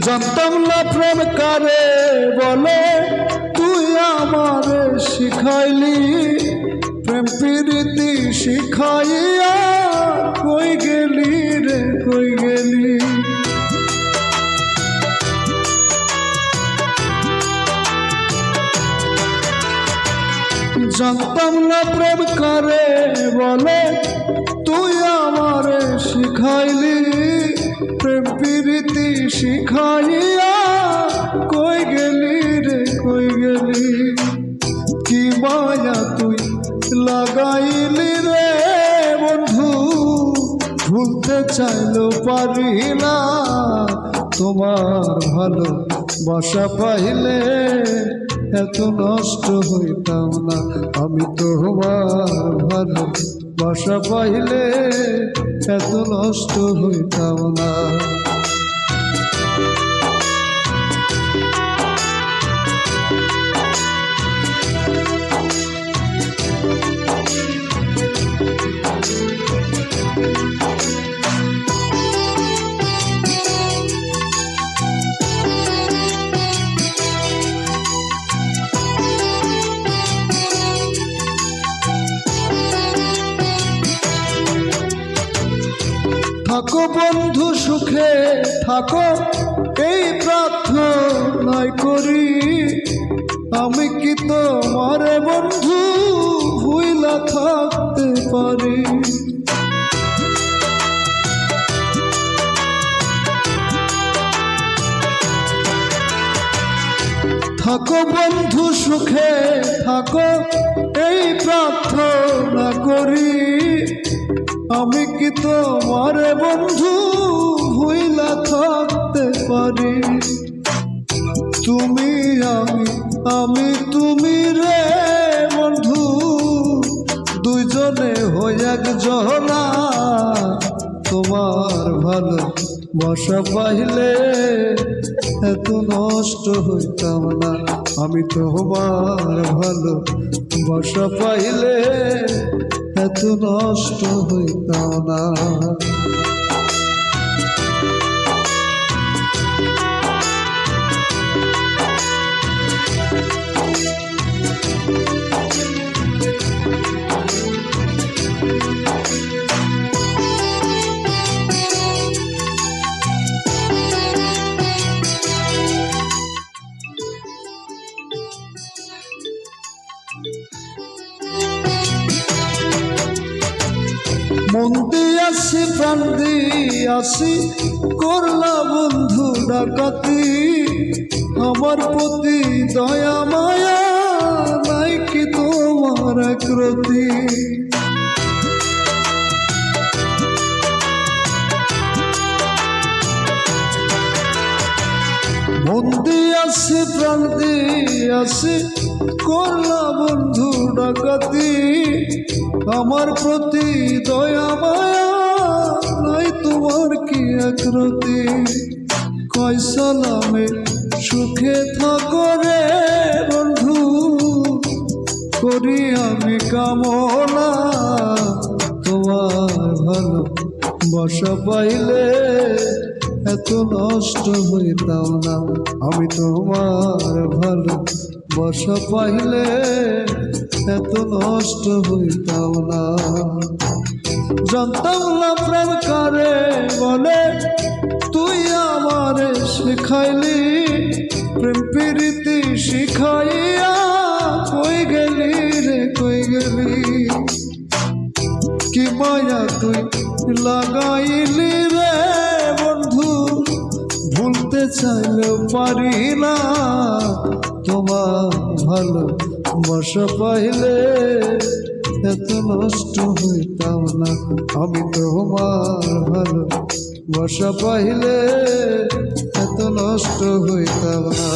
জানতাম না প্রেম কারে বলে, তুই আমারে শিখাইলি। প্রেম প্রীতি শিখাইয়া কই গেলি রে কই গেলি। জানতাম না প্রেম কারে বলে, তুই আমারে শিখাইলি। প্রেম প্রীতি শিখাইয়া কই গেলি রে কই গেলি। কি মায়া তুই লাগাইলি রে বন্ধু, ভুলতে চাইলেও পারি না। তোমার ভালো বাসা পাইলে এত নষ্ট হইতাম না। আমি তোমার ভালো বাসা পাইলে এত নষ্ট হইতাম না। থাকো বন্ধু সুখে থাকো, এই প্রার্থনাই করি। আমি কি তোমার বন্ধু ভুইলা থাকতে পারি। থাকো বন্ধু সুখে থাকো, এই প্রার্থনা করি। আমি কি তোমার বন্ধু ভুইলা থাকতে পারি। তুমি আমি তুমি রে বন্ধু, দুইজনে হই একজনা। তোমার ভালো বাসা পাইলে এত নষ্ট হইতাম না। আমি তোমার ভালো বাসা পাইলে এত নষ্ট হইতাম না। মন দিয়াছি প্রাণ দিয়াছি, করলা বন্ধু ডাকাতি। আমার প্রতি দয়া মায়া নাই কি তোমার একরতি। মন দিয়াছি প্রাণ দিয়াছি, করলা বন্ধু ডাকাতি। আমার প্রতি দয়া মায়া নাই তোমার কি একরতি। কয় সালামে সুখে থাকো রে বন্ধু, করি আমি কামনা। তোমার ভালো বাসা পাইলে এত নষ্ট হইতাম না। আমি তোমার ভালো বাসা পাইলে এত নষ্ট হইতাম না। জানতাম না প্রেম কারে বলে, তুই আমারে শিখাইলি। প্রেম প্রীতি শিখাইয়া কই গেলি রে কই গেলি। কি মায়া তুই লাগাইলি রে বন্ধু, ভুলতে চাইলেও পারি না। তোমার ভালো বাসা পাইলে এত নষ্ট হইতাম না। আমি তোমার ভালো বাসা পাইলে এত নষ্ট হইতাম না।